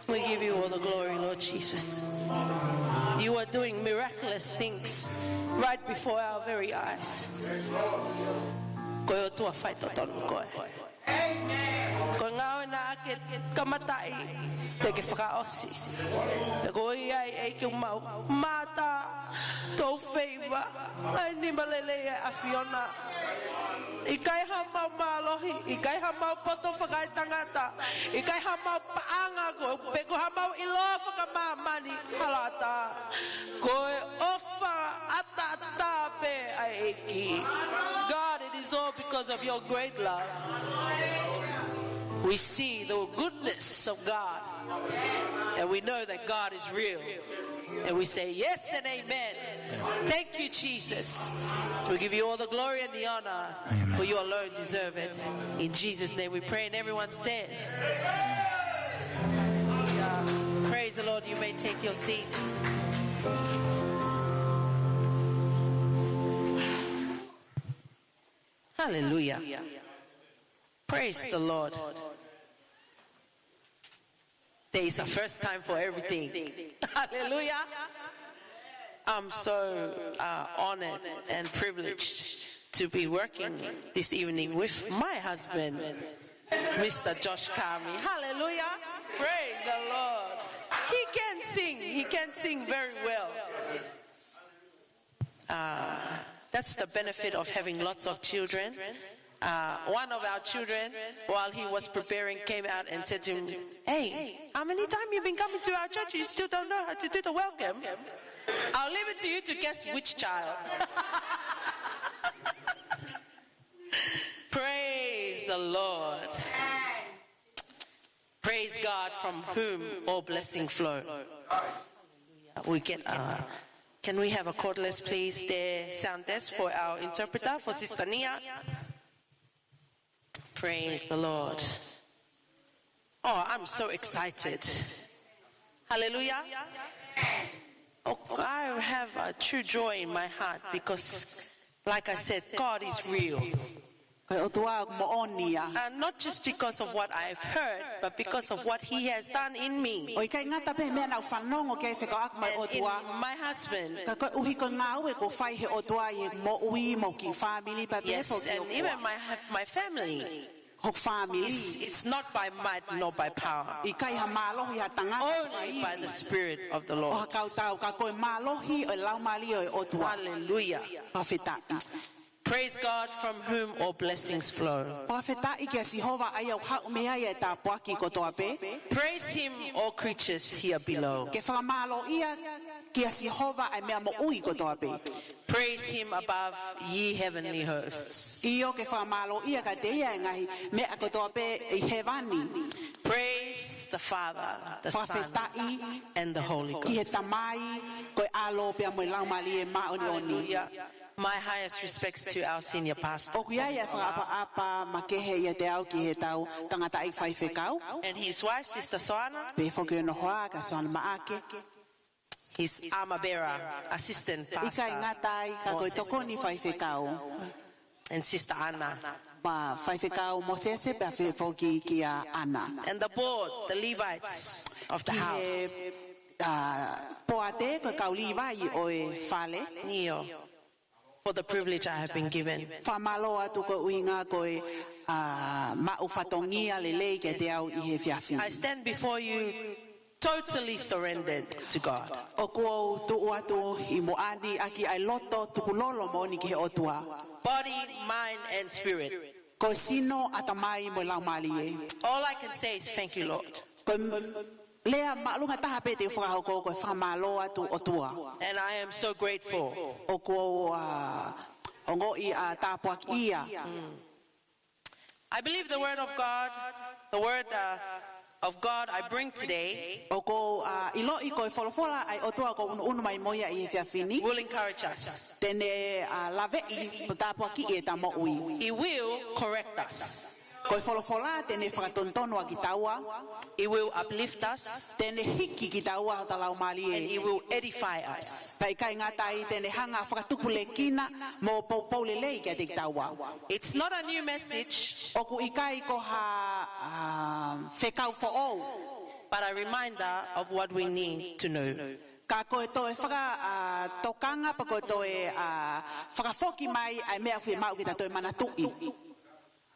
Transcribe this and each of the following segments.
We give you all the glory, Lord Jesus. You are doing miraculous things right before our very eyes. Koe o tua whai totonu koe. Koe ngāwe nā ake kamatai te ke whakaosi. Te koe iai e ke mau mata tau wheiwa. Ai ni malele e awhiona. I kai ha mau malohi, I kai ha mau poto whakai tangata, I kai ha mau paanga ko, pe ko ha mau ilo whakamamani halata. Koe ofa atata pe ai eki. God, it is all because of your great love. We see the goodness of God, and we know that God is real. And we say yes and amen. Thank you, Jesus. We give you all the glory and the honor, amen. For you alone deserve it. In Jesus' name we pray, and everyone says, praise the Lord. You may take your seats. Hallelujah. Praise the Lord. There is a first time for everything. Hallelujah. I'm so honored and privileged to be working this evening with my husband, Mr. Josh Kami. Hallelujah. Praise the Lord. He can sing. He can sing very well. That's the benefit of having lots of children. One of our children, while he was preparing, came out and said to him, "Hey, how many times you've been coming to our church? You still don't know how to do the welcome? I'll leave it to you to guess which child." Praise the Lord. Praise God, from whom all blessings flow. We get. Can we have a cordless, please? The sound desk for our interpreter, for Sister Nia. Praise the Lord. Oh, I'm so excited. Hallelujah. Oh, I have a true joy in my heart because, like I said, God is real. And not just because of what I've heard, but because of what He has done in me and in my husband. Yes, and even my family. It's not by might nor by power, only by the Spirit of the Lord. Hallelujah. Praise God, from whom all blessings flow. Praise Him, all creatures here below. Praise Him above, ye heavenly hosts. Praise the Father, the Son, and the Holy Ghost. Hallelujah. My highest respects to our senior pastor and his wife, Sister Soana, his armor bearer, assistant pastor, and Sister Anna. Pa whaifekau Mosese pa whewhoki kia ana. And the board, the Levites of the house. Poate ko kauliwai oe fale. Neo, for the privilege I have been given. Whamaloa tuko uinga koe maufatongia lelei ke te au I he whiawhi. I stand before you totally surrendered to God. O kuo tu atu I moani aki ai loto tukulolo mo ni ke he otua. Body, mind, and spirit. Ko sino atamai mo laumali e. All I can say is thank you, Lord. Ko lea maalunga taha pe te whakahoko ko whamaloa tu otua. And I am so grateful. O kuo ongo I tapuak ia. I believe the word of God, the word of God I bring today Oko ilo I ko folofola ai otua ko unu mai moia I he whiawhini. will encourage us. Tene lave I tapuaki e tamo ui. It will correct us. Ko folofola tene whakatontono a ki taua. It will uplift us. Tene hiki ki taua o talau mali And e. it will edify us. Pai kai ngatai tene hanga whakatupule kina mo paulelei kia te ki taua. It's not a new message, Oku ikai ko ha whekau fo o. but a reminder of what we need to know. Ka koe toe whaka tokanga pa koe toe whakafoki mai ai mea whi mau ki ta toe manatui.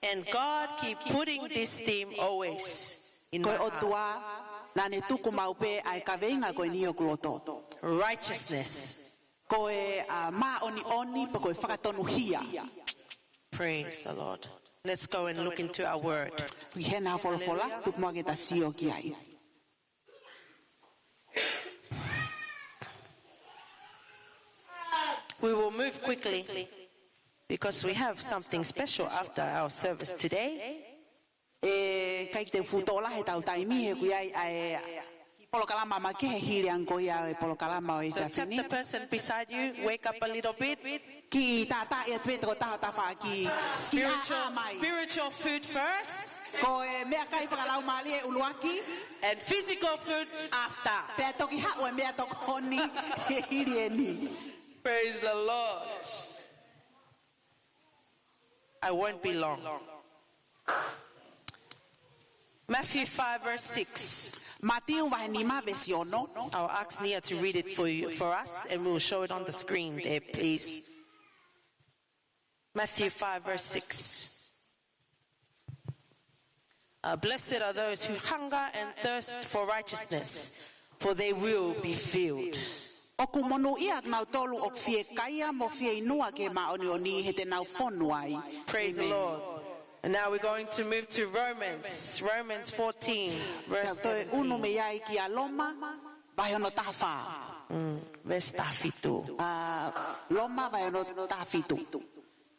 And God keep putting this theme always in my Koe o heart. tua na ne tuku mau pe ai ka veinga koe ni o kuloto. Righteousness. Koe ma oni pa koe whakatonu hia. Praise the Lord. Let's go and look into our word. I hena folofola tuku mau ki ta sio ki ai. We will move quickly because we have something special after our service today. Kai te futola he tau taimi he kui ai polokalama ma ke he hiri an ko ia polokalama o I So te tap whini. the person beside you, wake up a little bit. Ki tata e tuete ko taha ta wha ki Spiritual food first ko mea kai whakalau mali e uluaki and physical food after. pea toki hao e mea toki honi he hiri e ni. Praise the Lord. I won't be long. Matthew 5 verse 6. Matiu vahenima vesiono. I'll ask Nia to read it for us and we'll show it on the screen there, please. Matthew 5 verse 6. Blessed are those who hunger and thirst for righteousness, for they will be filled. Oku monu ia nau tolu o fie kaya mo fie inua ke maoni he te nau fonu ai. Praise the Lord. And now we're going to move to Romans 14 verse Unu 17. me iai ki aloma vai ono tafa. Verse 32. Loma vai ono tafitu.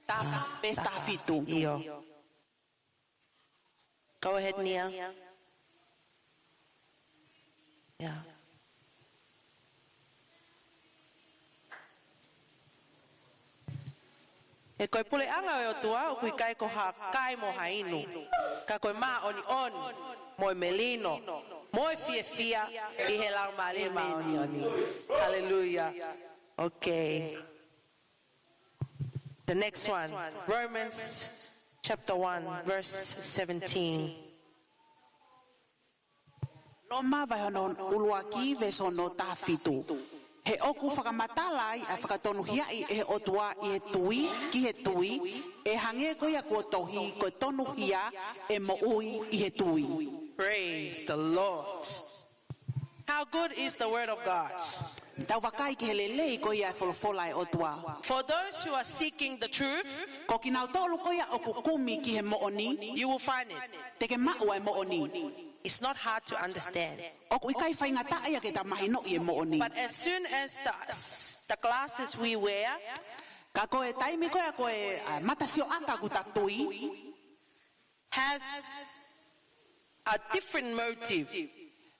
Tafa ves tafitu. Iyo. Go ahead, Nia. Yeah. E koe pule anga o tua o kui kai ko ha kai mo hainu. Ka koe ma oni on mo melino. Mo fie fia I he lau mare ma oni. Hallelujah. Okay. The next one, Romans chapter 1 verse 17. Loma vai ono uluaki ves ono tafitu. He oku whakamatalai a whakatonu hiai e otua I he tui, ki he tui, e hange koia kua tohi ko tonu hia e mo ui I he tui. Praise the Lord. How good is the word of God? Tau wakai ki he lelei koia e wholofola e otua. For those who are seeking the truth, Ko ki nau tolu koia oku kumi ki he mooni, you will find it. te ke maua e mooni. It's not hard to understand. Oku ikai whaingata aia ke ta mahino I e mooni. But as soon as the glasses we wear Ka koe taimi koia koe matasio ata ku ta tui, has a different motive.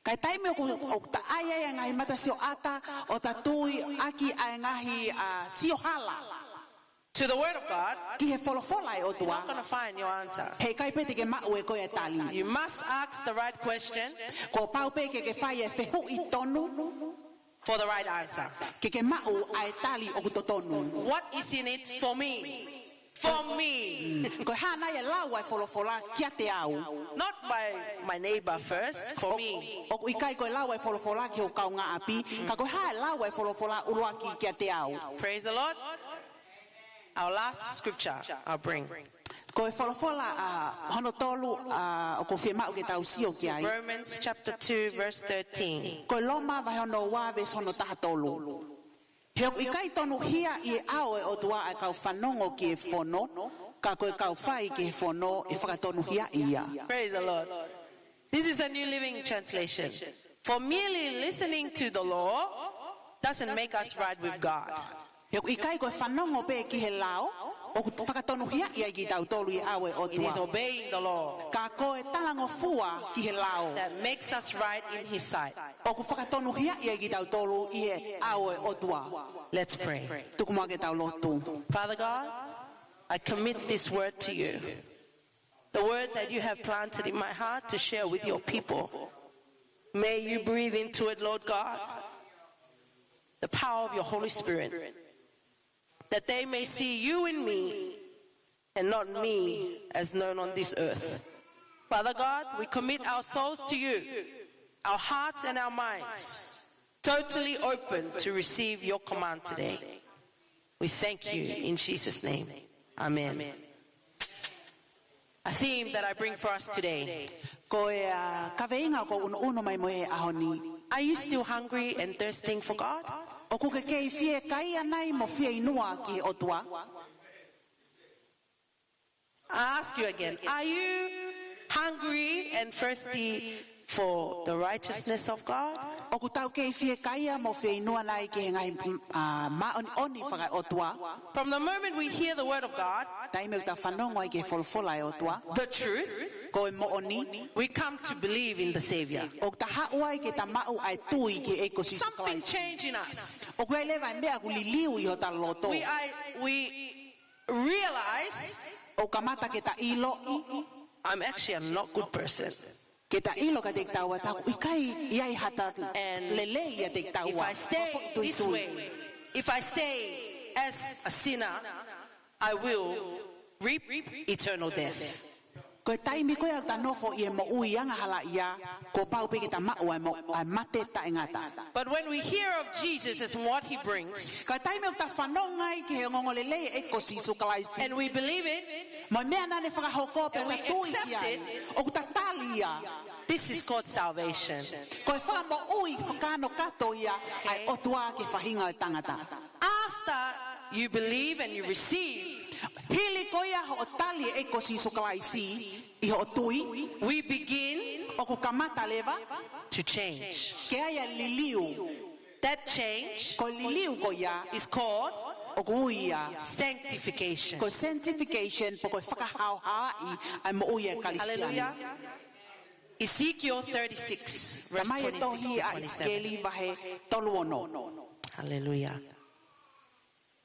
kai taimi o ta aia ngai matasio ata o ta tui aki ai ngahi sio hala. To the word of God, Ki he wholofola e you're otua. not going to find your answer. Hei kai pete ke mau e koe tali. You must ask the right question Ko pau pe ke whai e whehu I tonu, for the right answer. ke mau ai tali o kutotonu. What is in it for me? for me. Ko hana ia lau ai folofola kia te au. Not by my neighbor first, for me. O ikai ko lau ai folofola ki o kaunga api, ka ko ha lau ai folofola uruaki kia te au. Praise the Lord. Our last scripture I'll bring. Ko e folofola hono tolu o ko fema o ke tau sio ki ai. Romans chapter 2 verse 13. Ko loma vai hono wa ve sono taha tolu. He o ikai tonu hia I ao e o tua ai kau whanongo ki e fono, ka koe kau whai ki e fono e whakatonu hia ia. Praise the Lord. This is the New Living Translation. For merely listening to the law doesn't make us right with God. He o ikai koe whanongo pe ki he lao, o whakatonu hia ia ki tau tolu I ao e o It is tua. obeying the law Ka koe talango fua ki he lao, that makes us right in His sight. o ku whakatonu hia ia ki tau tolu I e ao e o tua. Let's pray. Tuku mua ke tau lotu. Father God, I commit this word to you. The word that you have planted in my heart to share with your people. May you breathe into it, Lord God, the power of your Holy Spirit, that they may see you in me and not me as known on this earth. Father God, we commit our souls to you, our hearts and our minds, totally open to receive your command today. We thank you in Jesus' name. Amen. A theme that I bring for us today. Ko e ka veinga ko uno mai mo e ahoni. Are you still hungry and thirsting for God? O ku ke kei fie kai anai mo fie inua ki o tua. I ask you again, are you hungry and thirsty for the righteousness of God? O ku tau kei fie kai mo fie inua nai ki ngai ma oni whaka o tua. From the moment we hear the word of God, Tai me uta whanongo ai ke folfola e o tua. the truth, Ko e mo oni. we come to believe in the Savior. O ta haua ai ke ta mau ai tui ki e ko si Something changed in us. O ku e lewa e mea ku liliu I o ta loto. We realize O ka mata ke ta ilo I. I'm actually a not good person. Ke ta ilo ka te taua ta ikai iai hata And lele ia te taua. if I stay this way, if I stay as a sinner, I will reap eternal death. Ko taimi ko ia ta nofo I mo ui anga hala ia ko pau pe ke ta mau ai mo ai mate ta ingata. But when we hear of Jesus and what he brings, Ka taimi ta whanonga ai ke he ngongolele e ko si sukalaisi. and we believe it, Mo mea nane whakahoko pe And we ta tui accept ki ai. it. O ku ta talia. this is called salvation. Ko e wha mo ui hokano kato ia ai otua ke whahinga o tangata. After you believe and you receive, Hili ko ia ho o tali e ko si sukalaisi I ho tui. we begin O ku kamata leva to change. ke ai liliu. That change Ko liliu ko ia is called o ku ia. sanctification. Ko sanctification po ko whakahau haai ai mo ui e kalistiani. Hallelujah. Ezekiel 36, verse Tamai e 26 tohi to a 27. iskeli vahe toluono. Hallelujah.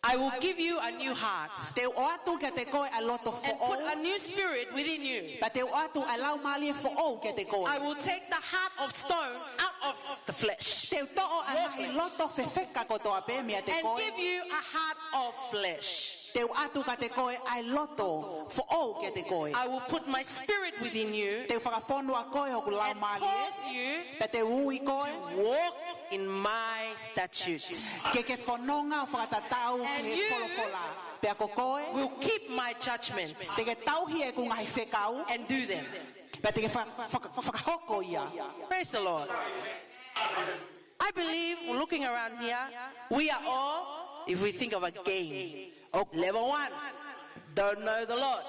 I will give you a new heart Te o atu ke te koe a loto fo and put o. a new spirit within you. Pa te o atu a lau mali e fo o ke te koe. I will take the heart of stone out of the flesh Te to'o a nahi loto fefeka ko toa pe mea te and koe. give you a heart of flesh. Te o atu ka te koe ai loto fo o ke te koe. I will put my spirit within you Te whakafonua koe o ku lau and mali cause e. you Pa te ui koe. walk in my statutes. Ke whanonga o whakatatau ki And he you wholofola. Pe ako koe. Will keep my judgments Te ke tauhi e ku ngai whekau. and do them. Pa te ke whakahoko ia. Praise the Lord. I believe, looking around here, we are all, if we think of a game, level 1, don't know the Lord.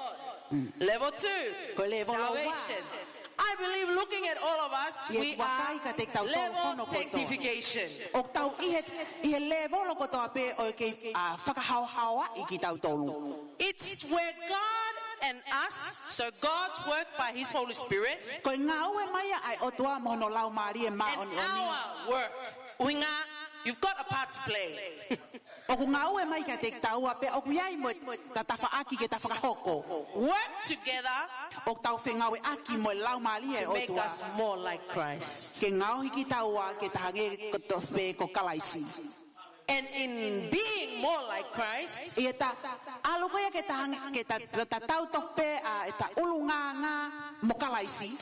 Level 2, level salvation. I believe, looking at all of us, we are level sanctification. O tau I he level ko toa pe o ke whakahauhaua I ki tau tolu. It's where God and us, so God's work by His Holy Spirit, Ko ngā ue maia ai o toa mono lau maari e ma and oni oni. our work. You've got a part to play. O ku ngā ue mai ka te taua pe o ku iai mo ta tawhaaki ke ta whakahoko. Work together O tau whengawe aki mo lau maari e to o make toa. us more like Christ. Ke ngāo hiki taua ke ta hange ko to pe ko kalaisi. And in being more like Christ, ia ta alo ko ia ke ta tau tope a ta ulunganga mokalaisi.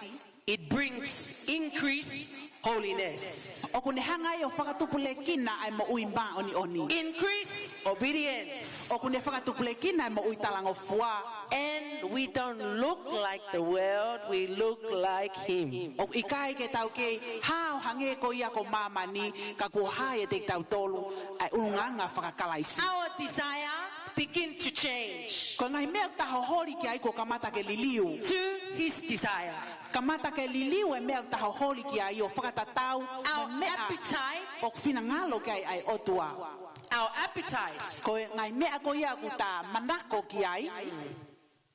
it brings increase holiness. O kune hanga yo whakatupule kina ai mo uimba oni. Increase obedience. O kune whakatupule kina ai mo uitalango fua. And we don't look like the world, we look like Him. O ikai ke tau ke hao hange ko ia ko mamani ka ko hae te tau tolu ai ulunganga whakakalaisi. Our desire begin to change Ko ngai mea ta hohori ki ai ko kamata ke liliu. to His desire. Kamata ke liliu e mea ta hohori ki ai o whakatatau Our me mea appetite, o whina ngalo ki ai otua. our appetite, Ko ngai mea ko ia ku ta manako ki ai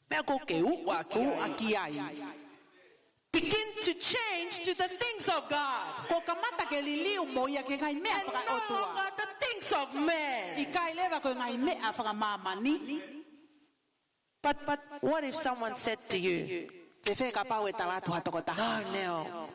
mea ko ke ua ku a ki ai. begin to change to the things of God Ko kamata ke liliu mo ia ke ngai mea and whaka no otua. longer the things of man. Ikai lewa ko ngai mea whaka mamani. But what if someone said to you, Te whē ka pau e talatu hatoko taha. "Oh no,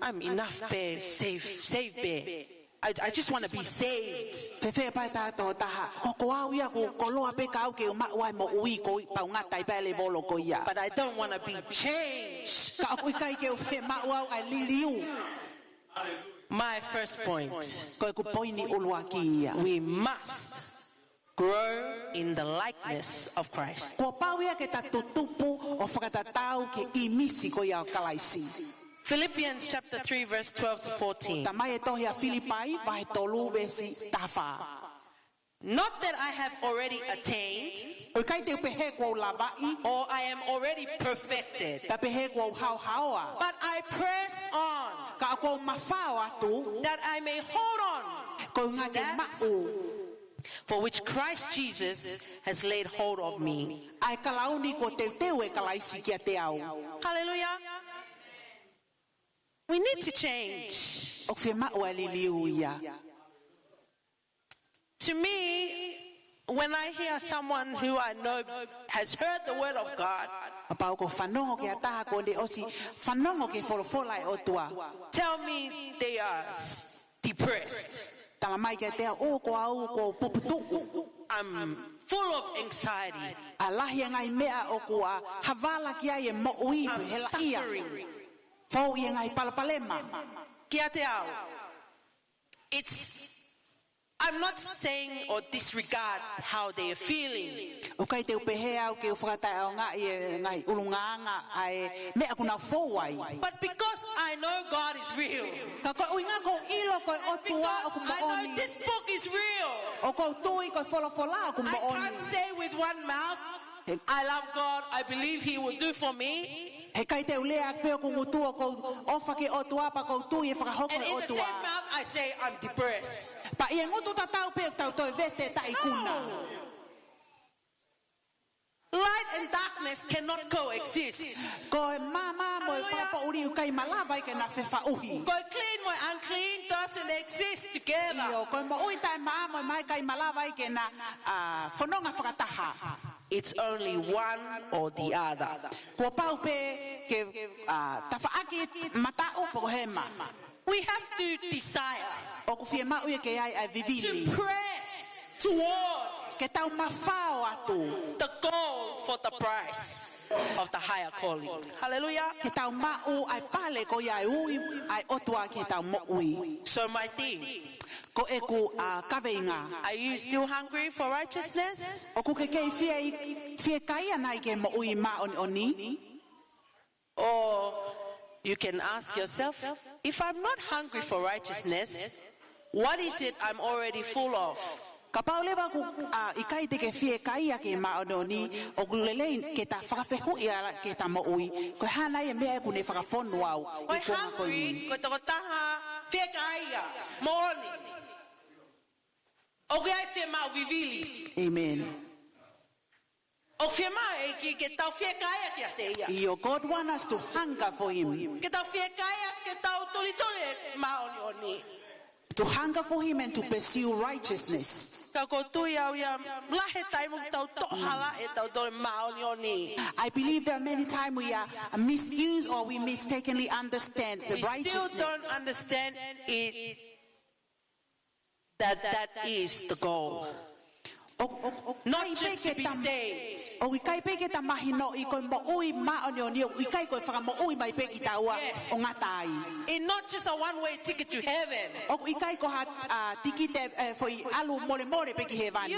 I'm enough, bear, save bear. I just want to be saved." Te whē pai tātou taha. Ko au ia ko loa pe ka au ke o mawai mo ui ko pau ngata i pēle volo ko ia. But I don't want to be changed. Ka au ikai ke o whē mawau ai liliu. My first point, Ko e ku poini ulua ki ia. we must grow in the likeness of Christ. Ko pau ia ke ta tutupu o whakatatau ke imisi ko ia o kalaisi. Philippians chapter 3 verse 12 to 14. Ta mai e tohi a Filipai, vai tolu vesi tafa. Not that I have already attained O kai te pehe ko labai, or I am already perfected, ta pehe ko hau haua. but I press on Ka ko mafao atu, that I may hold on ko ngā ke mau. for which Christ Jesus has laid hold of me. Ai kalauni ko te teu e kalaisi kia te au. Hallelujah. We need to change. O whi mau e liliu ia. To me, when I hear someone who I know has heard the word of God A pau ko whanongo ke ataha ko ne osi whanongo ke wholofola e otua. tell me they are depressed, Tala mai ke te o ko au ko puputuku. I'm full of anxiety, A lahi e ngai mea o ko a havala ki ai e mo ui I'm he la ia. suffering. Fau i e ngai palapalema. Kia te ao. I'm not saying or disregard how they are feeling, O kai te upehe au ke whakatai au ngai ulunganga ai mea kuna fōwai. but because I know God is real, Ka ko uinga ko ilo ko otua because o ku I know mooni. this book is real, O ko tui ko wholofola o ku I can't mooni. say with one mouth, I love God, I believe He will do for me, He kai te ulea peo ku ngutua ko ofa ke otua pa ko tui e whakahoko and e in the same otua. mouth I say I'm depressed. Pa ia ngutu ta tau peo tau toi vete ta ikuna. Light and darkness cannot coexist. Ko e mama mo e Hallelujah. papa uri ukai malava ike na whewha uhi. Go clean or unclean doesn't exist together. Io, ko e mo ui tai maa mo e mai kai malava ike na whanonga whakataha. It's only one or the other. Kua pau pe ke tawhaaki mata upo he ma. We have to desire O ku fie mau e ke ai ai to vivili. press toward Ke tau mawhao atu. the goal for the prize of the higher calling. Hallelujah. Ke tau mau ai pale ko ia ui ai otua ke tau mo ui. So my theme, Ko e ku kaweinga. are you still hungry for righteousness? O ku ke kei fie kai anai ke mo ui ma oni. Or you can ask yourself, if I'm not hungry for righteousness, what is it I'm already full of? Ka paulewa ku i kai te ke fie kai a ke ma oni o ku lelei ke ta whakawhehu ia ke ta mo ui. Ko hana e mea e ku ne whakawhonu au. We're hungry, ko toko taha, whieka aia, mooni. O ai whia mau vivili. Amen. O whia mau e ke tau whieka aia kia te ia. Io, God want us to hunger for Him. Ke tau whieka aia, ke tau toli maoni oni. To hunger for Him and to pursue righteousness. Ka ko tui au ia, lahe taimu tau tohala e tau toli maoni oni. I believe there are many times we are misused or we mistakenly understand the We still righteousness. don't understand it, that is the goal. Not just to be saved. Yes. In not just a one-way ticket to heaven. You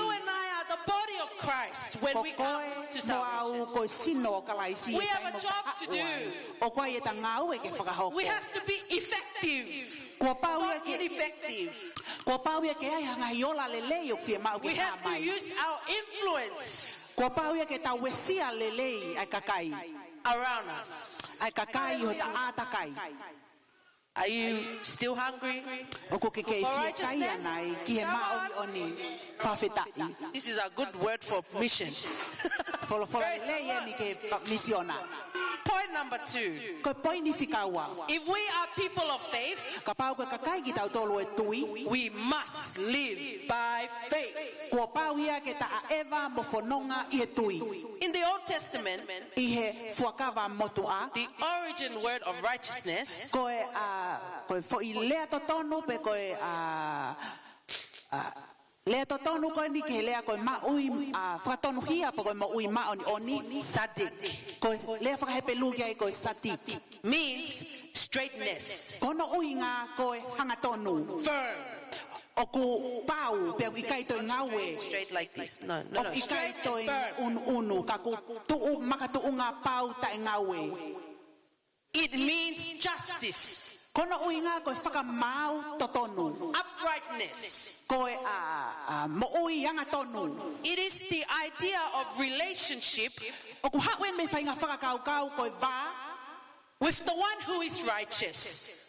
and I are the body of Christ when we come to salvation. We have a job to do. We have to be effective. Not ineffective. We have to use our influence around us. Are you still hungry for righteousness? This is a good word for missions. Point number 2. If we are people of faith, we must live by faith. In the Old Testament, the origin word of righteousness means straightness, firm. Straight like this. No. Straight and firm. It means justice. Uprightness. It is the idea of relationship with the one who is righteous.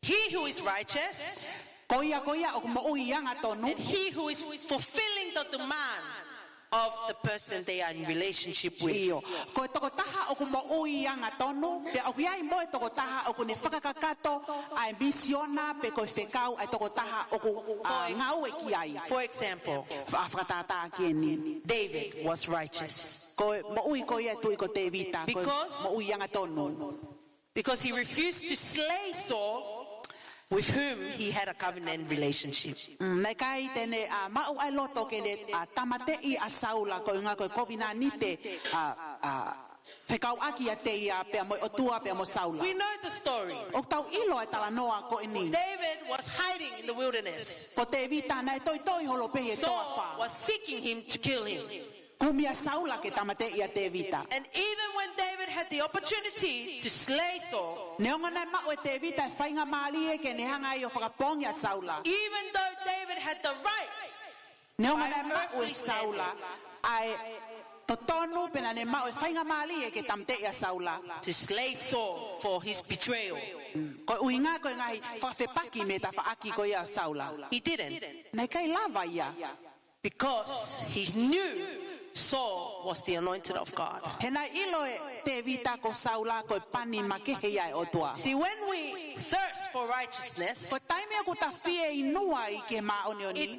He who is righteous and he who is fulfilling the demand of the person they are in relationship with. For example, David was righteous because he refused to slay Saul, with whom he had a covenant relationship. We know the story. David was hiding in the wilderness. Saul was seeking him to kill him. And even when David had the opportunity to slay Saul, even though David had the right to slay Saul for his betrayal, he didn't, because he knew Saul was the anointed of God. See, when we thirst for righteousness, it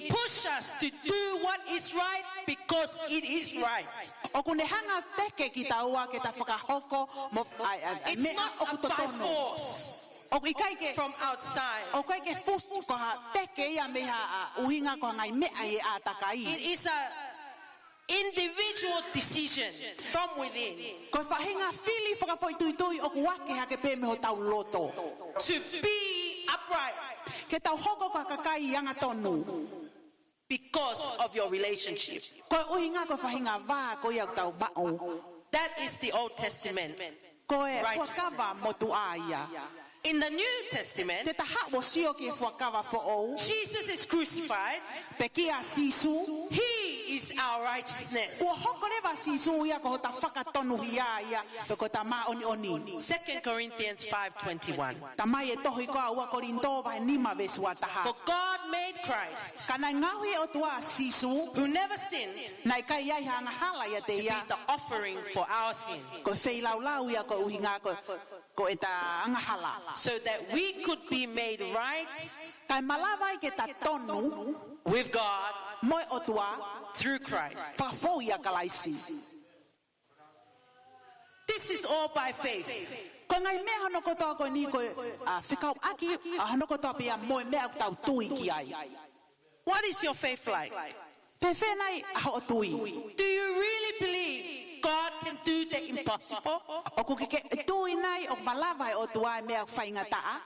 pushes us to do what is right because it is right. It's not by force. From outside. It is a individual decision from within to be upright because of your relationship. That is the Old Testament righteousness. In the New Testament, Jesus is crucified. He is our righteousness. 2 Corinthians 5:21. For God made Christ, who never sinned, to be the offering for our sin, so that we could be made right with God through Christ. This is all by faith. ngai me hano ko to ko ni ko fikau aki hano ko to pia mo me au tau tui ki ai. What is your faith like? Pe fe nai ho tui. Do you really believe God can do the impossible? O ku ke tui nai o malava o tua me au fainga taa.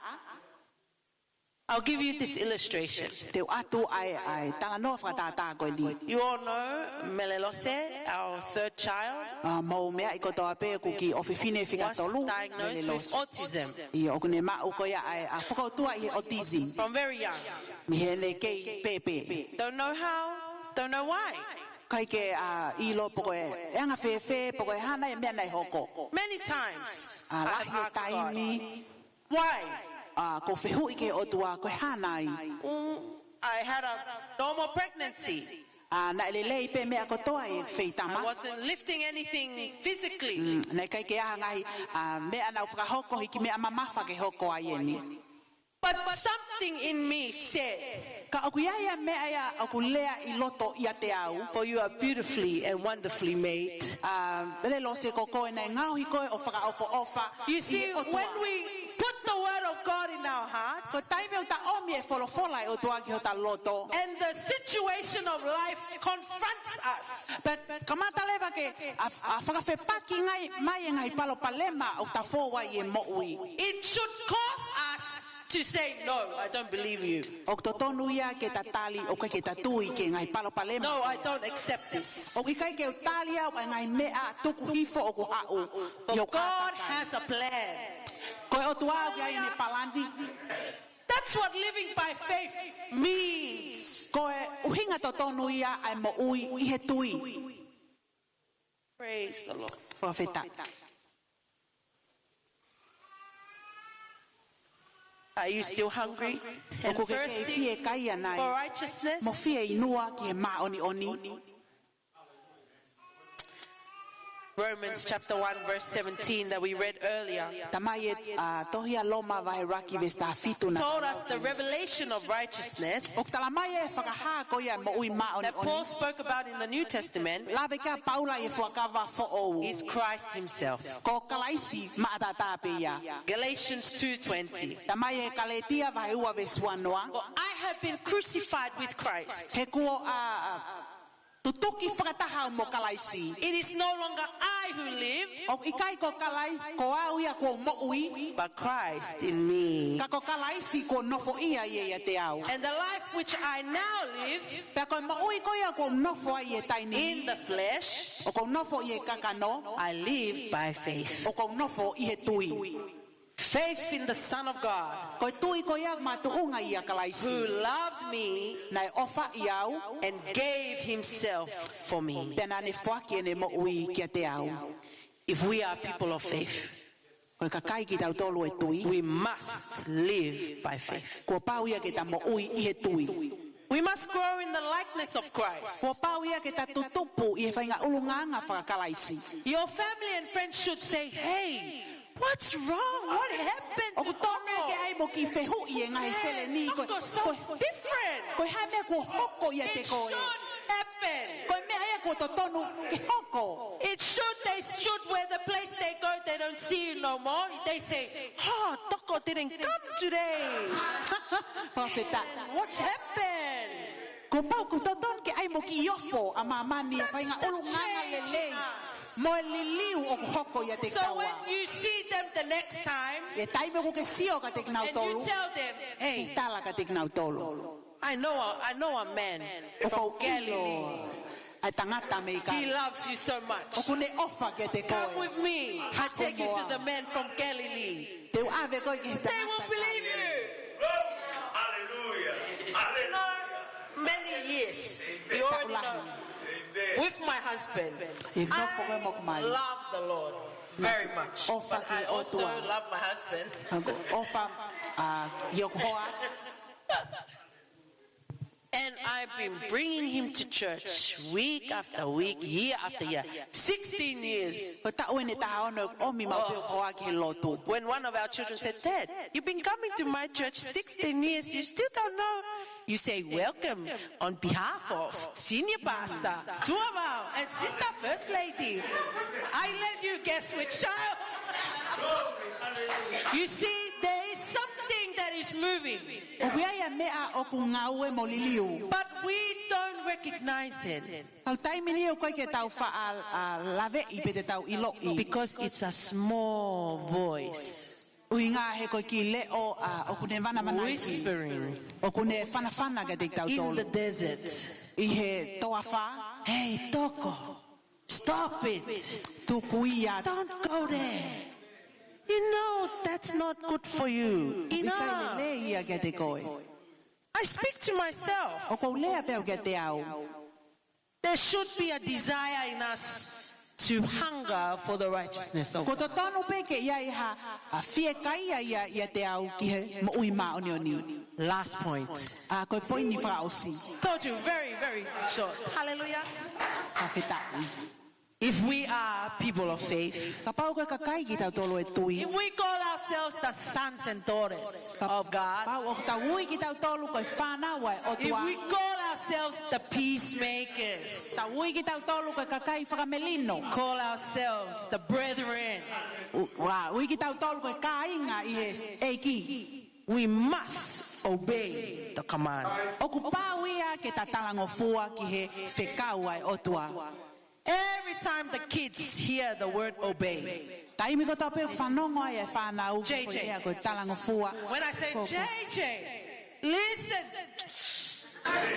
I'll give you this illustration. Te atu ai tala no fa ta ko li. You all know Melelose, our third child, Mo me ai ko to ape ku ki ofifine finga was tolu. diagnosed with autism I o kune ma o ko ya ai foko tua I autism. from very young. Mi hele ke pepe. Don't know how, don't know why. Kai ke ilo poko e anga fe poko e hana e me nai hoko. Many times La I've hi asked tai God, ni why? ko fehu ike o tua ko hana I. I had a normal pregnancy. Na lelei pe me ko toa e feitama. I wasn't lifting anything physically. Na kai ke ngai me ana ufa hoko hiki me mama fa ke hoko ai ni. But something in me said, Ka aku ia me aya aku lea I loto ia te au. for you are beautifully and wonderfully made. Bele lo se koko na ngau hi ko o fa ofa. You see, when we put the word of God in our hearts, ko tai me ta o me folo fola o tua ki ta loto. and the situation of life confronts us, But kamata leva ke a fa fe paki ngai mai ngai palo palema o ta fo wa ye mo ui. it should cause us to say, no, I don't believe you. O to tonu ia ke ta tali o ke ta tui ke ngai palo palema. No, I don't accept this. O ki kai ke talia o ngai mea tuku hifo o ku hau. For God has a plan. Ko o tua ia ni palandi. That's what living by faith means. Ko e uhinga to tonu ia ai mo ui I he tui. Praise the Lord. Profeta. Are you still hungry and O ku ke thirsty fie kai anai. for righteousness? Mo fie inua ki he ma oni. Romans chapter 1 verse 17 that we read earlier Tamai tohia loma vai raki vesta fitu na. told us the revelation of righteousness O talamai e whakaha ko ia mo ui ma that Paul spoke about in the New Testament Lave ka Paula e whakava fo o. is Christ himself. Ko kalaisi ma atata pe ia. Galatians 2:20. Tamai e kaletia vai ua vesuanoa. For I have been crucified with Christ. He kuo tutuki whakataha mo kalaisi. It is no longer I who live, O ikai ko kalaisi ko au ia ko mo ui. but Christ in me. Ka ko kalaisi ko nofo ia ia te au. And the life which I now live Pe ko mo ui ko ia ko nofo ia taini. in the flesh, O ko nofo ia kakano. I live by faith. O ko nofo ia tui. Faith in the Son of God, Ko tui ko ia matuunga ia who kalaisi. loved me Nai ofa iau. and gave himself for me. Pena ne whaki ne mo ui kia te au. If we are people of faith, Ko ka kai ki tau tolu e tui. we must live by faith. Ko pau ia ke ta mo ui I he tui. We must grow in the likeness of Christ. Ko pau ia ke ta tutupu I he whainga ulunganga whakakalaisi. Your family and friends should say, hey, what's wrong? What happened O to ku tonu ke ai mo ki whehu I e ngai whele ni. Ko Toko so different. hai mea ko hoko ia te It koe. should happen. Ko mea ia ko to tonu ke hoko. They should, where the place they go, they don't see you no more. They say, oh, Toko didn't come today. Profeta. What's happened? Ko pau ku to tonu ke ai mo ki iofo a mamani e whainga ulunganga lelei. Mo e liliu o ku hoko ia te So kaua. when you see them the next time, E taime ko ke sio ka te knau and you tolu. tell them, hey, E tala ka te knau tolu. I know a man from Galilee. Ai tangata me ka. He loves you so much. O kune ofa ke te Come koe. with me. I take you to the man from Galilee. Te ave koe ke They will tangata. believe you. Hallelujah. You Hallelujah. know, many years. You already know. With my husband, E no fogo mo I kumali. love the Lord very much. Ofa But I ki also otua. love my husband. Ofa yokoa. And I've been bringing him to church week after week, year after year. 16 years. Ko ta oe ne ta ono o mi mau pe koa ke lotu. When one of our children said, Dad, you've been coming to my church 16 years, you still don't know. You say, welcome on behalf of Senior Pastor, Tuamau, and Sister First Lady. I let you guess which child. You see, there is something that is moving, O kia ia mea o ku ngau e mo liliu. but we don't recognize it Au taimi ni o koe ke tau wha a lave I pe te tau ilo I. because it's a small voice Ui ngā he koe ki le o kune wana mana I. whispering O kune whana ka te tau in the tolu. desert. I he toa wha. Hey, Toko, stop it. Tuku ia. Don't go there. You know that's not good for you. I kai Enough. le ia ke te koe. I speak to myself. O kou lea peo ke te au. There should be a desire in us to hunger for the righteousness of Ko God. to tonu pe ke ia iha a fie kai ia te au ki he mo ui ma oni oni. Last point. A koe poi ni wha osi. Told you very, very short. Hallelujah. Ka whetai. If we are people of faith, Ka pau koe ka kai ki tau tolo e tui. if we call ourselves the sons and daughters of God, Pau o tau ui ki tau tolu koe whana wai o if tua. we call ourselves the peacemakers, Tau ui ki tau tolu koe ka kai whakamelino. call ourselves the brethren, Wa ui ki tau tolu koe ka inga I he ki. we must obey the command. O ku pau ia ke ta talango fua ki he whekau ai o tua. Every time the kids hear the word obey, Taimi ko tau pe whanongo ai e whanau. JJ. Ia koe talango fua. when I say, Ko- JJ, listen,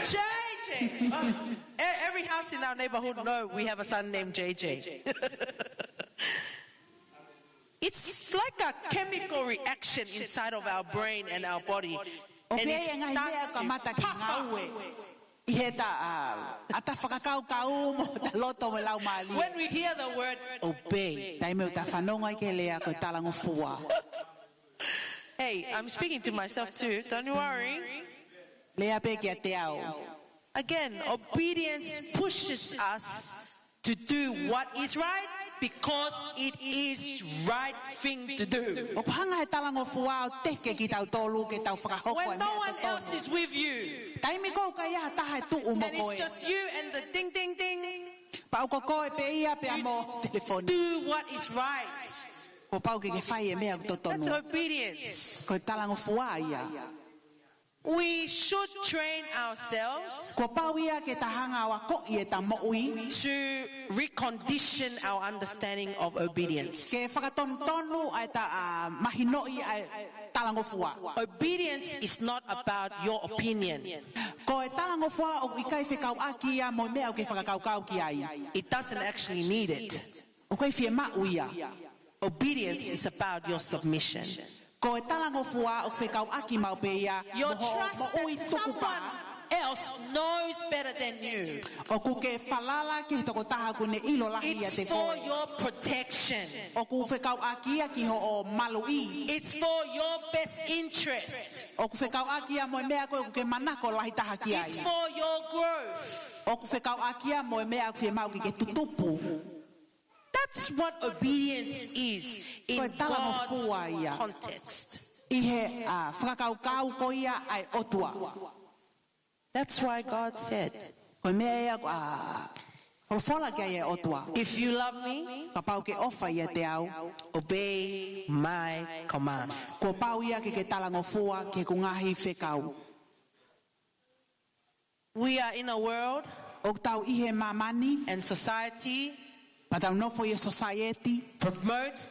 JJ. Every house in our neighborhood know we have a son named JJ. It's like a chemical reaction inside of our brain and our body. O And pia it ia ngai mea starts ka to mata ki puff ngau up. e. I he ta ata whakakau kau mo ta loto me lau maali. When we hear the word obey, Taimi o ta whanongo ai ke lea koe talango fua. hey, I'm speaking to myself too, don't you worry. Lea pe kia te au. Again, obedience pushes us to do what is right because it is right thing to do. O pahanga he talango fua o teke ki tau tolu ke tau whakahoko e When no mea one to else tonu. is with you, Taimi ko ka ia taha e tuu mo and koe. it's just you and the ding ding ding, Pau ko koe pe ia pe amo telefoni. do what is right. Ko pau ke whai e mea to That's tonu. obedience. Koe talango fua ia. We should train ourselves Ko pau ia ke tahanga wa ko i e ta moui. to recondition our understanding of obedience. Ke whakatonu ai ta mahinoi ai talango fua. Obedience is not about your opinion. Ko e talango fua o ikai whekau aki ia mo mea o ke whakakau ki ai. It doesn't actually need it. O koe whie mau ia. Obedience is about your submission. Ko e talango fua o whekau aki mau pe ia. Your Moho trust mo ui that tuku someone pa. else knows better than you. O ku ke whalala ki toko taha ku ne ilo lahi ia It's te for koe. your protection. O ku whekau aki ia ki ho o malu i. It's for your best interest. O ku whekau aki ia mo e mea koe o ku ke manako lahi taha ki ai. It's for your growth. O ku whekau aki ia mo e mea ku whie mau ki ke tutupu. That's what obedience is in Koe talango fua ia. God's context. I he whakakau kau ko ia ai otua. That's why God said, Koe mea ia wholofola kia ia otua. if you love me, Ka pau ke ofa ia te au. obey my command. Ko pau ia ke talango fua ke ku ngahi whekau. We are in a world O tau ihe mamani. and society Pa tau nofo i society. promotes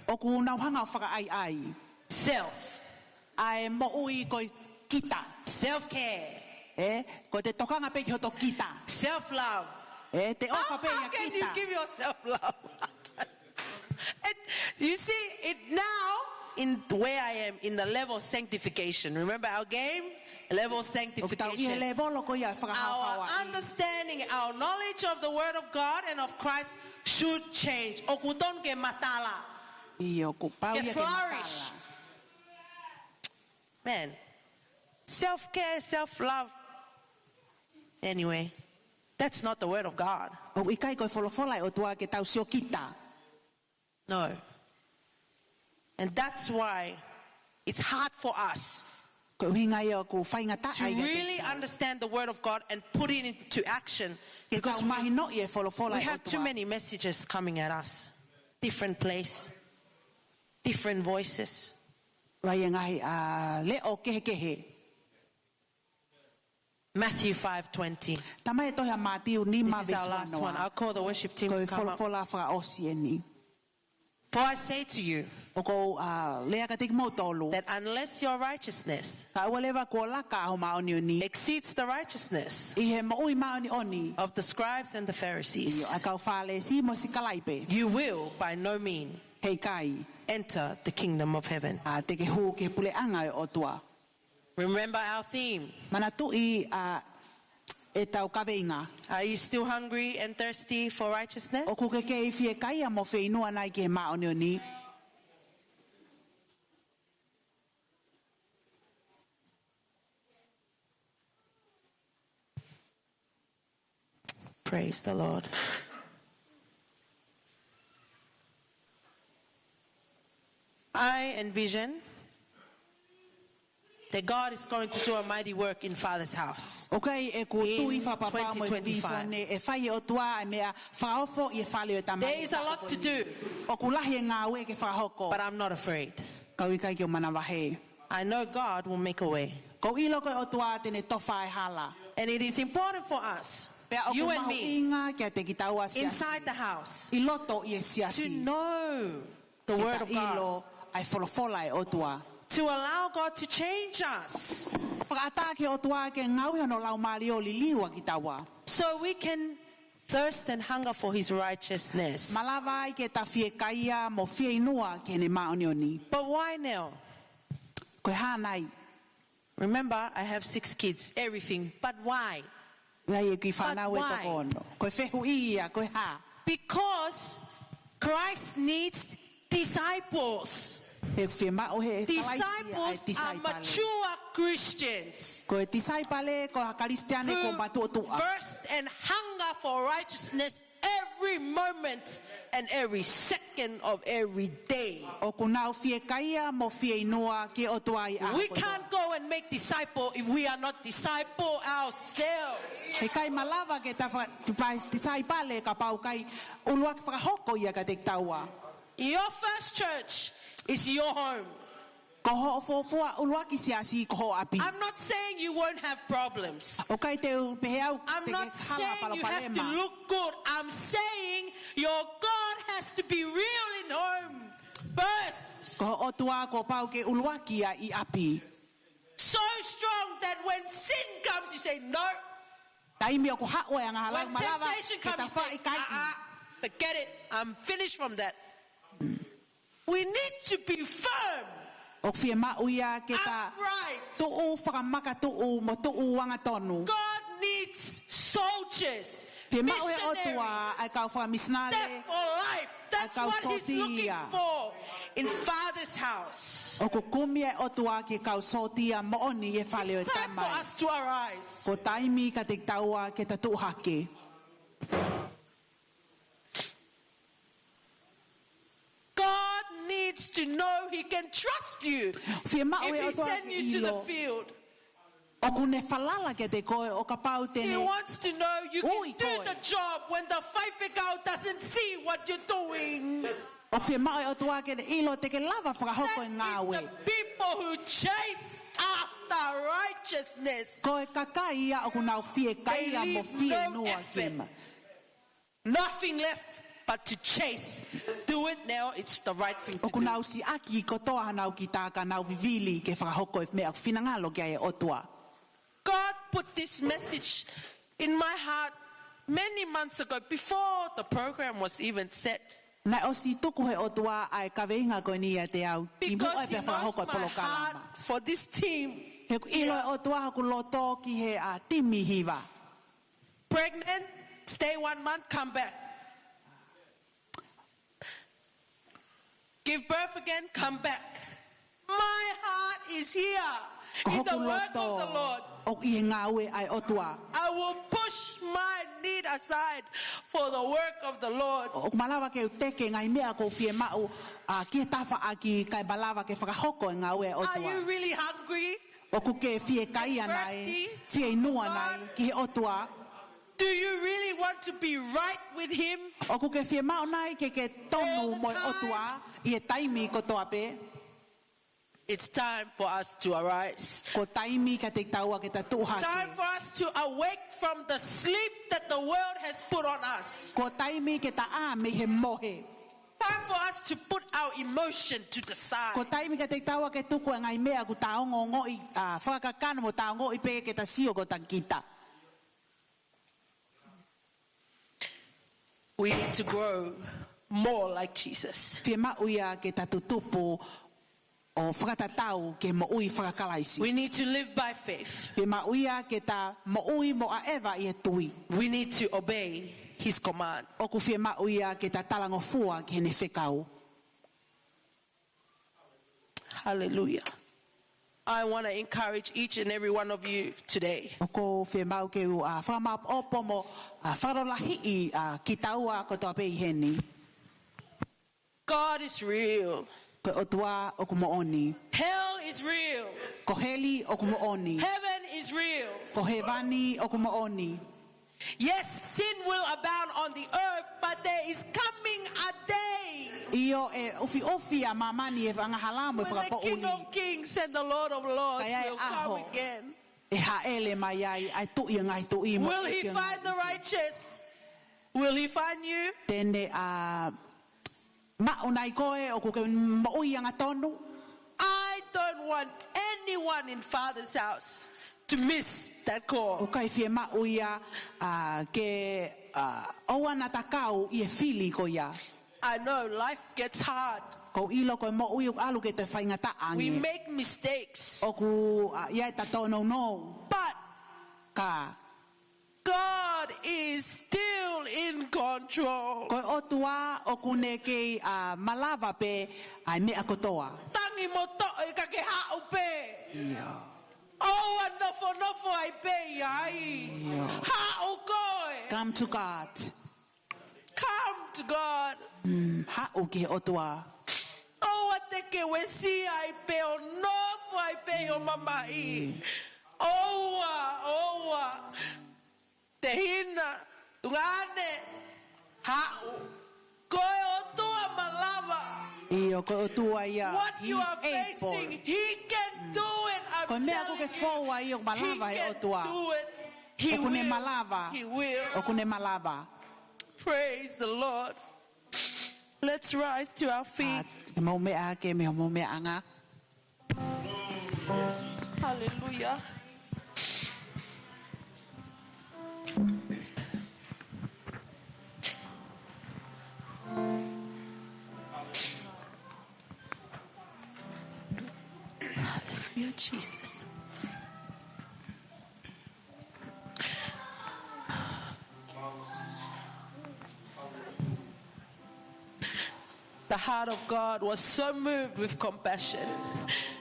O ku nauhanga o whaka ai ai. self, Ai mo ui koe kita. self-care, Ko te tokanga pe ki ho to kita. self-love. Te ofa pe How ia can you kita. give yourself love? You see, it now, in where I am, in the level of sanctification. Remember our game? Level of O ku tau ihe sanctification. le volo ko ia Our whakahauhaua. understanding, our knowledge of the Word of God and of Christ should change. Okuton ke matala. I o ku pau Ke ia ke flourish. matala. Man, self-care, self-love. Anyway, that's not the Word of God. O ikai koe wholofola o tua ke tau sio kita. No. And that's why it's hard for us Ko hinga ia ku whainga ta to ai really understand the Word of God and put it into action. Ke tau Because mahi no ia wholofola we o have too tua. many messages coming at us. Different place. different voices. Vai ngai le o kehe. Matthew 5:20. Tama e toha Matiu ni ma This is our last one. I'll call the worship team Ko to come up. fola fa osieni. For I say to you O ko le ka tik mo tolu. that unless your righteousness Ka walewa ko la ka ho ma oni. exceeds the righteousness I he ma ui ma oni. of the scribes and the Pharisees, A ka fale si mo si kalaipe. you will by no means Hei kai. enter the kingdom of heaven. Te ke hu ke pule anga o tua. Remember our theme. Mana tu I e tau kaweinga. Are you still hungry and thirsty for righteousness? O ku ke I fie kai a mo fe inua nai ke ma oni. Praise the Lord. I envision that God is going to do a mighty work in Father's house. Okay, e ku tu I fa papa mo 2025. e fai o tua e mea faofo I fale o tamai. There is a lot to do, O ku lahi ngā we ke whahoko. but I'm not afraid. Kau I kai ki o mana wahe. I know God will make a way. Ko ilo ko o tua tene tofa e hala. And it is important for us, Pea o you ku and mahu me, inga kia te kitaua siasi. inside the house, I loto I e to siasi. know the word of God, Ilo ai folofola e o tua. to allow God to change us Pagata ke o tua ke ngau hono lau mali o liliwa kitaua. so we can thirst and hunger for his righteousness. Malawa I ke ta fie kaia mo fie inua ke ne maonioni. But why now? Koe hanai. Remember, I have 6 kids, everything. But why? Ngai e ki whanau e why? toko ono. Koe whehu ia, koe ha. Because Christ needs disciples. E fie mao he e talaisia ai Disciples are tisaipale. mature Christians Koe tisaipale, koe hakaristiane, koe who batu o tua. thirst and hunger for righteousness every moment and every second of every day. O kunau fie kaia mo fie inua ke o tua I a. We can't go and make disciple if we are not disciple ourselves. He kai malawa ke ta tisaipale ka pau kai uluak whakahoko ia ka te taua. Your first church is your home. Ko ho fofua uluaki siasi ko ho api. I'm not saying you won't have problems. O kai te peheau I'm te not hala saying you have to palapalema. look good. I'm saying your God has to be real in home first. Ko o tua ko pau ke uluaki ia I api. So strong that when sin comes, you say no. Taimi o ko hao e nga halang When malawa temptation ke ta comes, you say, whai kai. forget it. I'm finished from that. We need to be firm, O fie mau ia ke ta upright. tuu whakamaka tuu mo tuu wanga tonu. God needs soldiers, Fie mau e o missionaries, tua ai kau whamisnale. death for life. That's Akau what he's looking sotia. for in Father's house. O ko kumi e o tua ke kau sotia mo oni e whale o It's time for tamai. us to arise. Ko taimi ka te taua ke ta tuu hake. God needs to know he can trust you Fie mau e if o he tua send ke you to the ilo. field. O kune whalala ke te koe o ka pau He tene. wants to know you Ui, can do koe. the job when the Faifekau doesn't see what you're doing. O fie mau e o tua ke te ilo te ke lava whakahoko e That ngāwe. is the people who chase after righteousness. Koe kakai ia o kunau fie They kaia mo leave fie no nua effort. kema. Nothing left but to chase. Do it now, it's the right thing O to do. kunau si aki ko toa hanau ki tāka nau vivili ke whakahoko e mea whinangalo kia e o tua. God put this message in my heart many months ago, before the program was even set. Nai o si tuku he o tua ai ka veinga ko ni e te au. I mua Because e he pe knows whakahoko e my polo heart kalama. for this team. He ku ilo e o tua haku loto ki he a timi hiva. Pregnant, stay 1 month, come back. Give birth again, come back. My heart is here Ko in the hoku work of the loto Lord. o i he ngāwe ai o tua. I will push my need aside for the work of the Lord. O malawa ke teke ngai mea ko fie mau a ki he tafa aki kai balawa ke whakahoko e ngāwe o Are you tua. really hungry? O ku ke fie kai anai, Thirsty? fie inua nai ki he o tua. Do you really want to be right with him? O ku ke fie mau nai ke tonu mo otua I taimi ko toa pe. It's time for us to arise. Ko taimi ka te taua ke tatuha Time ke. for us to awake from the sleep that the world has put on us. Ko taimi ke ta a me he mohe. Time for us to put our emotion to the side. Ko taimi ka te taua ke tuku e ngai mea ku taongo ngoi whakakakana mo taongo I pe ke ta sio ko ta kita. We need to grow more like Jesus. Fie mau ia ke ta tutupu o whakatatau ke mo ui whakakalaisi. We need to live by faith. Fie mau ia ke ta mo ui mo a ewa I e tui. We need to obey his command. O ku fie mau ia ke ta talango fua ke ne whekau. Hallelujah. I want to encourage each and every one of you today. O ko fie mau ke u a whamau opo mo wharolahi I ki taua ko toa pe I heni. God is real. Ko otua o ku mo oni. Hell is real. Ko heli o ku mo oni. Heaven is real. Ko hevani o ku mo oni. Yes, sin will abound on the earth, but there is coming a day Io e ofi a mamani e whangahala mo when the King whakapouni. of Kings and the Lord of Lords Kaya e will come aho. again. E haele mai ai, ai tui ngai tui mo. Will he find the righteous? Will he find you? Tene a maunai koe o kuke maui anga tonu. I don't want anyone in Father's house to miss that call. O kai fie maui a ke oana takau I e fili ko ia. I know life gets hard. Ko ilo ko maui o alu ke te whaingata We ange. make mistakes. O ku ia e tatono no. But Ka God is still in control. ko otua o kune ke malava pe ai me akotoa. Tangi mo to e ka ke hao pe. Oh, nofo ai pe ai. Hao koe. Come to God. Come to God. Ha'u ke otua. Oh, what te ke wesi ai pe o nofo ai pe o mamai. Oh, te hina, tungane, ha'u. Koe o tua malava. Io ko otua ia. What you He's are facing, able. he can do it. Ko I'm mea ko telling ke foua you. I o malava He e can otua. do it. He O kune will. malava. He will. O kune malava. Praise the Lord. Let's rise to our feet. Ke mau mea ke me mau mea anga. Hallelujah. Hallelujah, Jesus. The heart of God was so moved with compassion.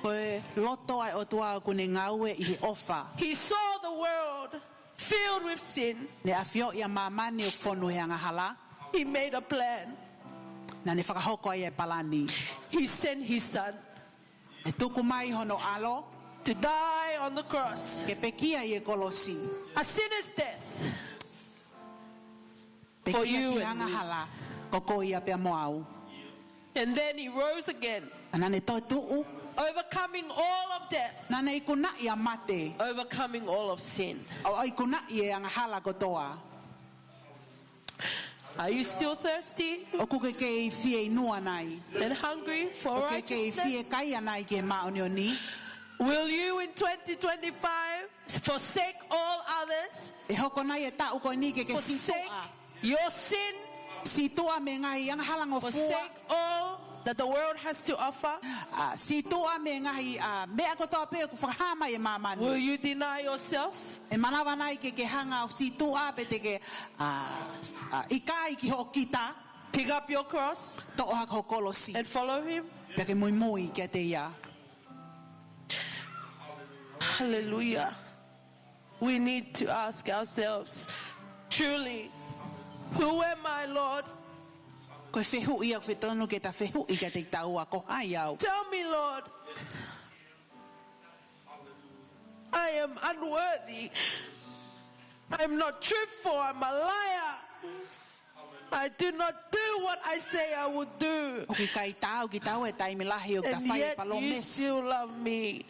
Ko e loto ai otua o kune ngau e I ofa. He saw the world filled with sin. Ne afio ia mamani o fonu e anga hala. He made a plan. Na ne whakahoko ai e palani. He sent his son E tuku mai hono alo. to die on the cross. Ke pekia I e kolosi. A sinner's death. Pekia you ki and anga me. hala. Koko ia pia moau. And then he rose again, Ana ne toi tuu. overcoming all of death, Nana I kuna ia mate. overcoming all of sin. O ai kuna I e anga hala kotoa. Are you still thirsty O kuke ke I fie inua nai. and hungry for O ke ke I fie righteousness? kai anai ke maonioni. Will you in 2025 forsake all others? E hoko nai e tau ko ni ke Forsake situa. your sin? Situa me ngai anga halango fua. Forsake all that the world has to offer? Situa me ngai mea kotoa pe ku whakahama e mamani. Will you deny yourself? E manawa nai ke hanga o situa pe te ke ikai ki ho kita. Pick up your cross To o hako kolosi. and follow him? Pe ke mui mui ke te ia. Hallelujah. We need to ask ourselves, truly, who am I, Lord? Ko e whehu ia ko whetonu ke ta whehu I ke te taua ko hai au. Tell me, Lord. I am unworthy. I'm not truthful. I'm a liar. I do not do what I say I would do. O ki kai tau ki tau e taimi lahi o ka And whai e yet palo you mes. still love me.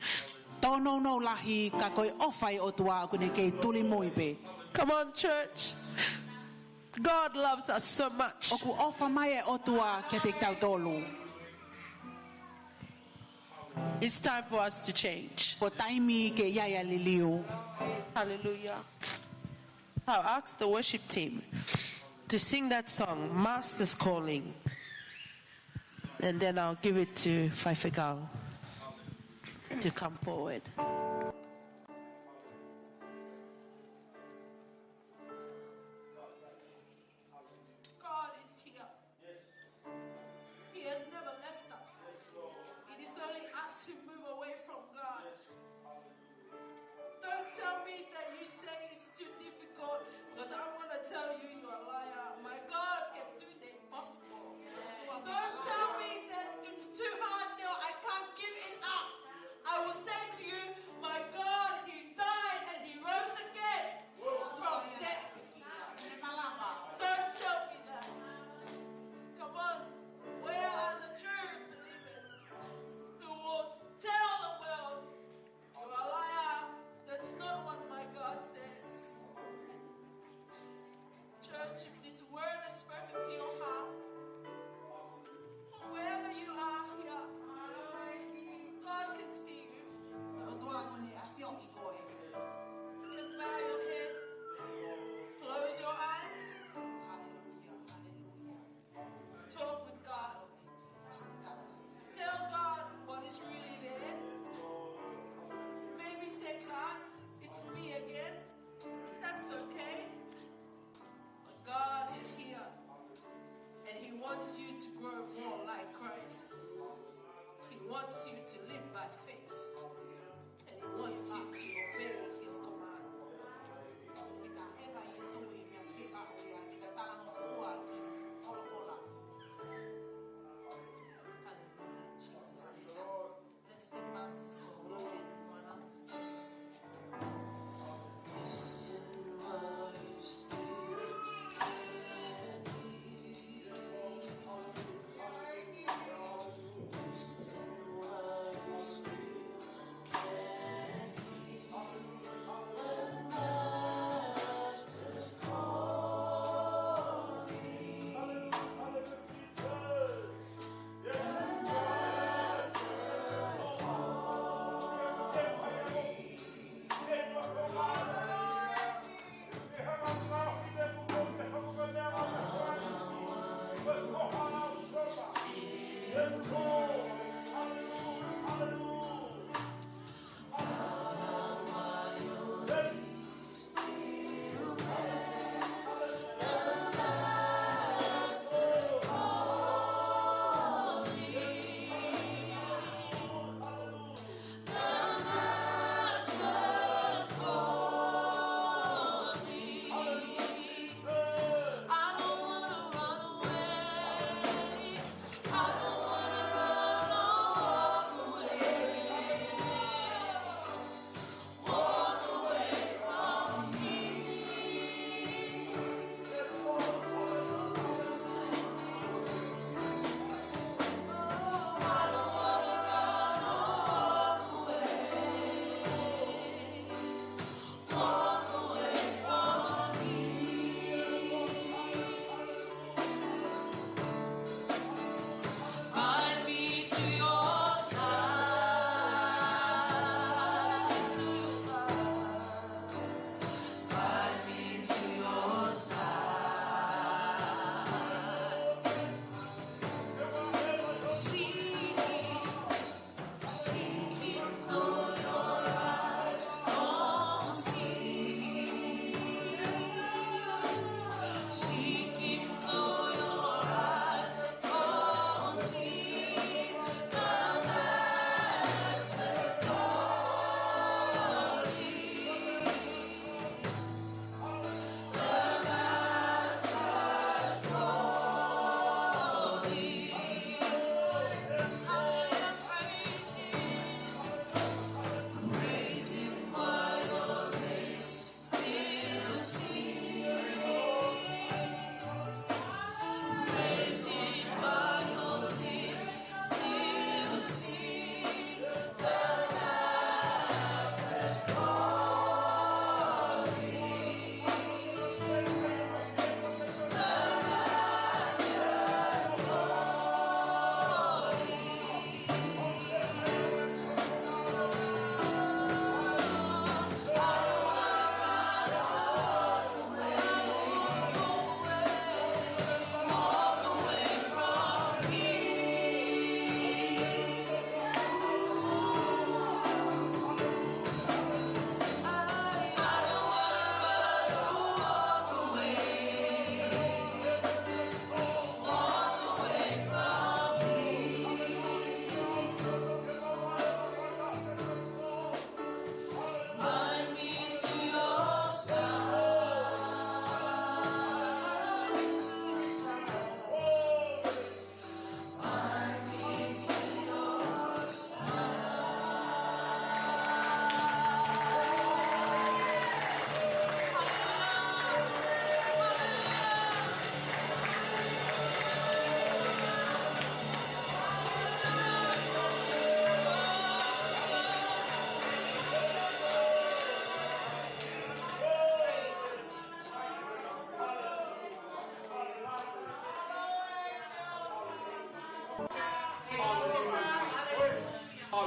Tono no lahi ka koe ofai o tua kune kei tuli mui pe. Come on, church. God loves us so much. O ku ofa mai e o tua ke te tau tolu. It's time for us to change. Ko taimi ke iaia liliu. Hallelujah. I'll ask the worship team to sing that song, Master's Calling. And then I'll give it to Faifegal to come forward. God is here. He has never left us. It is only us who move away from God. Don't tell me that you say it's too difficult, because I want to tell you you're a liar. My God can do the impossible. Don't tell me that it's too hard. No, I can't give it up. I will say to you, my God, He died and He rose again from death. Don't tell me that. Come on. Where are the true believers who will tell the world you're a liar? That's not what my God says. Church, if this word is spoken to your heart, wherever you are here, God can see you. You can bow your head, close your eyes, talk with God. Tell God what is really there. Maybe say, God, it's me again. That's okay. But God is here. And He wants you to grow more like Christ. He wants you to live by faith. And He wants you to obey His command. Hallelujah. Jesus' name. Let's sing Master's Call again. Listen while you speak. Listen while you speak.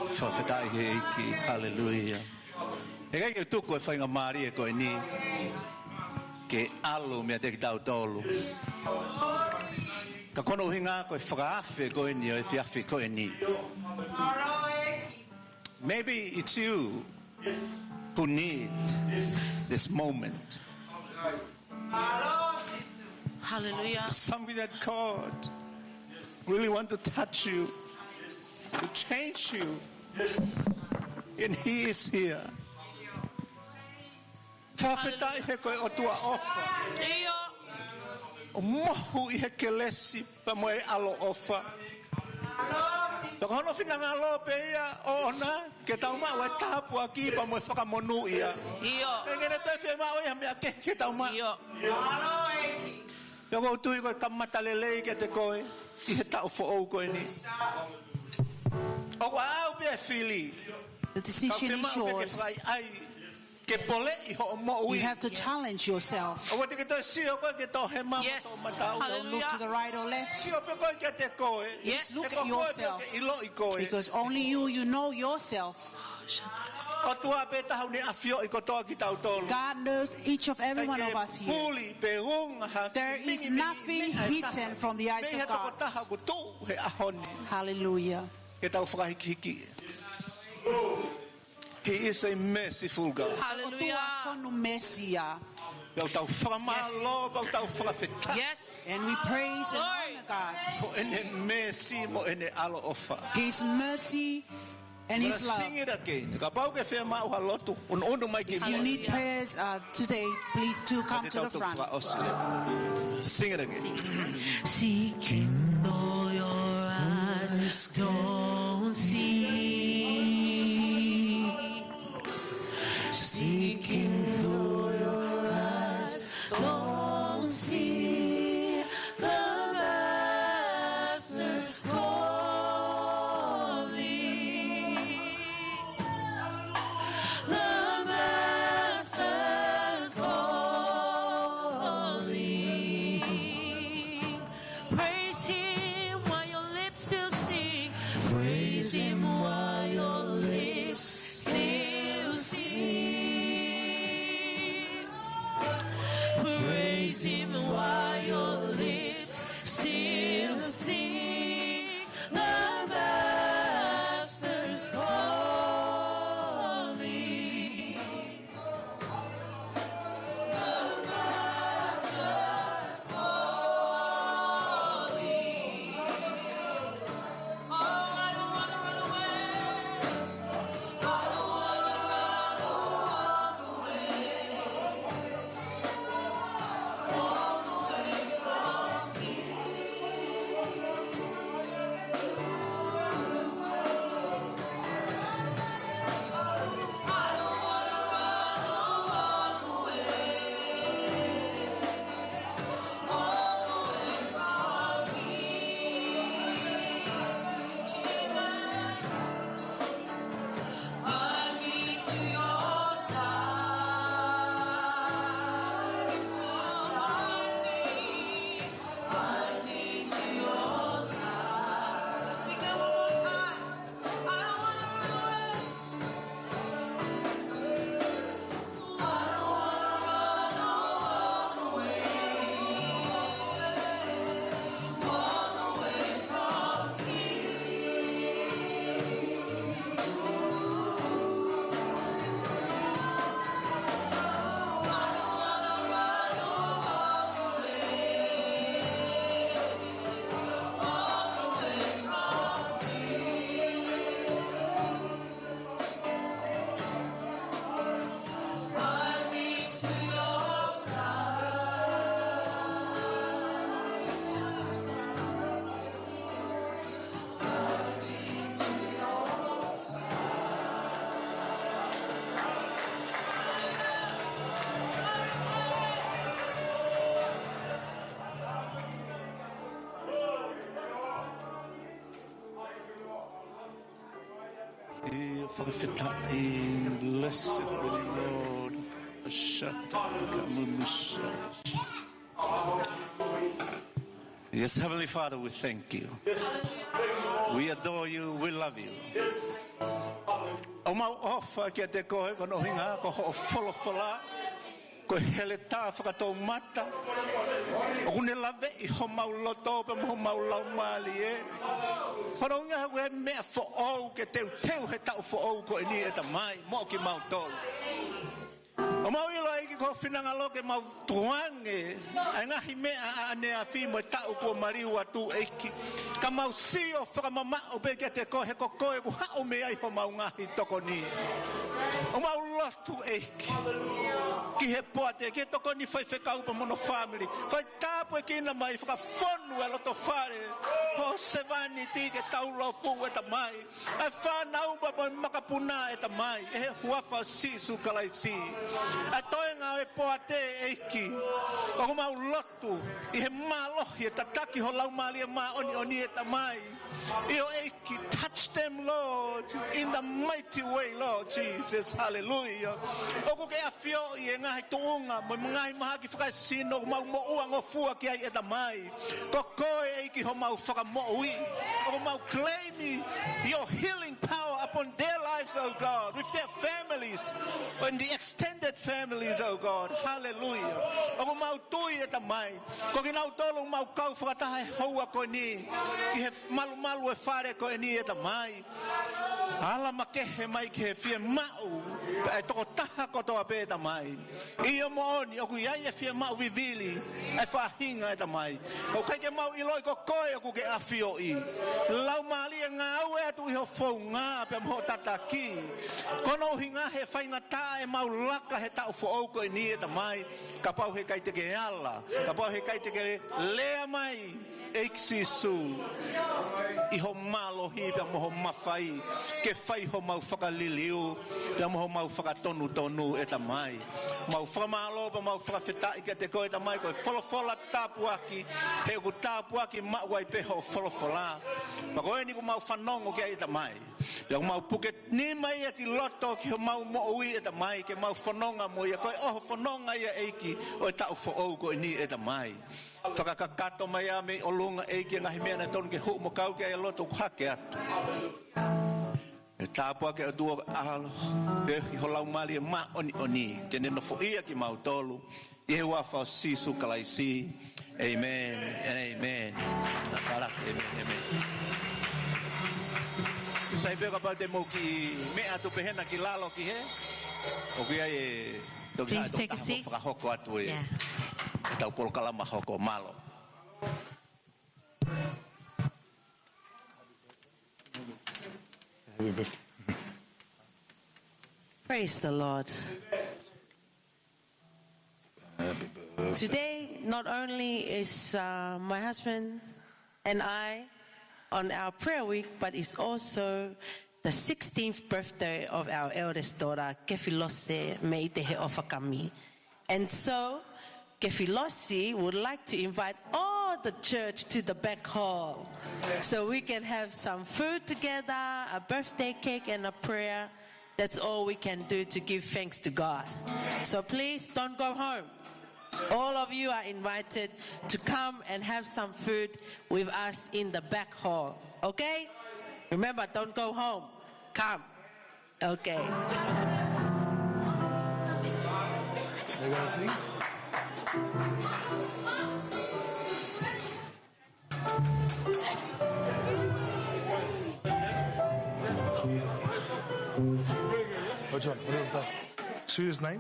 Whawhetai he eiki. Hallelujah. E kai ke tuku e whainga maari e koe ni. Ke alu mea te ki tau tolu. Ka kono hinga koe whakaafe koe ni o e whiawhi koe ni. Maybe it's you who need this moment. Hallelujah. Something that God really want to touch you, to change you, and He is here. Whawhetai he koe o tua ofa. O mohu I he kelesi pa mo e alo ofa. Toko hono whina lo pe ia o ona ke tau ma e tapu aki pa mo e whakamonu ia. E ngene toi whi ma o ia mea ke tau ma. Toko tui koe kamata lelei ke te koe I he tau fo ou koe ni. O kwa au pe e whili. The decision is yours. You have to challenge yourself. Yes. Don't look to the right or left. Yes. Look at yourself. Because only you know yourself. God knows each of every one of us here. There is nothing hidden from the eyes of God. Hallelujah. He is a merciful God. Hallelujah. Yes. And we praise and honor God. His mercy and His love. If you need prayers today, please do come to the front. Sing it again. Seeking though your eyes don't see. Seeking through your eyes, don't see the Master's calling. The Master's calling. Praise Him while your lips still sing. Praise Him while your lips still sing. Praise Him while your lips still sing. The Master's calling. The Master's calling. Oh, I don't want to run away. I don't want to run or walk away. Blessed holy Lord. Yes, Heavenly Father, we thank you. We adore you. We love you. O mau ofa kia te koe kono hinga ko ho folofola ko hele ta whakatou mata o kune lave I ho mau loto pe mo mau lau mali e horo ngā we mea fo au ke teu he tau fo au ko ni e ta mai mo ki mau tolu o mau ilo aiki ko whinanga loke mau tuange ai ngahi mea ane a fi mo tau ko mariu atu eiki ka mau sio whakamama o pe ke te koe ko koe ku hao me ai ho mau ngahi toko ni o mau lotu eiki ki he poate ke toko ni whai whekau pa mono family whai tāpu e kina mai whakawhonu e loto whare ho sevani ti ke tau lofu e ta mai e whanau pa po makapuna e ta mai e he huafa sisu kalai si a toenga e poate eiki o mau lotu I he malohi e tataki ho lau mali e ma oni e ta mai I o eiki touch them Lord in the mighty way Lord Jesus hallelujah o ku ke afio I e ngahi tuunga mo ngai maha ki whakasino mau mo uango fua ki ai e ta mai ko koe eiki ho mau whakamoui o mau claim your healing power upon their lives oh God with their families and the extended families oh God hallelujah o mau tui e ta mai ko ki nau tolu mau kau whakatahe houa ko ni I he malu e whare ko ni e ta mai ala makehe mai ke he fie mau e toko taha ko toa pe ta mai I o mo oni o ku iai e fie mau vivili e whahinga e ta mai o kai ke mau iloi ko koe o ku ke afio I lau mali e ngā au e atu I ho fau ngā pe mho tataki kono hinga he whainga tā e mau laka he tau fo au ko ni e ta mai ka pau he kai te ke ala ka pau he kai te ke lea mai eksisu I ho malo hi pe mo ho mawhai ke whai ho mau whakaliliu pe mo ho mau whakatonu tonu e ta mai mau whamalo pa mau whakawhetai ke te koe ta mai koe wholofola tāpuaki he ku tāpuaki mauai pe ho wholofola ma koe ni ku mau whanongo ke e ta mai ya mau puke ni mai e ki loto ki ho mau mo'ui e ta mai ke mau whanonga mo ia koe oho whanonga ia eiki o e tau who'ou koe ni e ta mai whakakakato mai a me o lunga eiki ngahi mea na tonu ke hu mo kau ke e loto kuhake atu e tāpua ke o tua ahalo ke I ho lau mali e ma oni ke neno fo ia ki mau tolu I he wafa o sisu kalaisi amen and amen amen sai pega pa te mo ki me atu pehena ki lalo ki he o ki ai e Please take a seat. Whakahoko atu e tau polo kalama hoko malo Praise the Lord. Today, not only is my husband and I on our prayer week, but it's also the 16th birthday of our eldest daughter, Kefilose Meitehe Ofakami. And so, Kefilosi would like to invite all the church to the back hall so we can have some food together, a birthday cake and a prayer. That's all we can do to give thanks to God. So please don't go home. All of you are invited to come and have some food with us in the back hall. Okay? Remember, don't go home. Come. Okay. They're gonna sing? Which one? What is that? Choose name?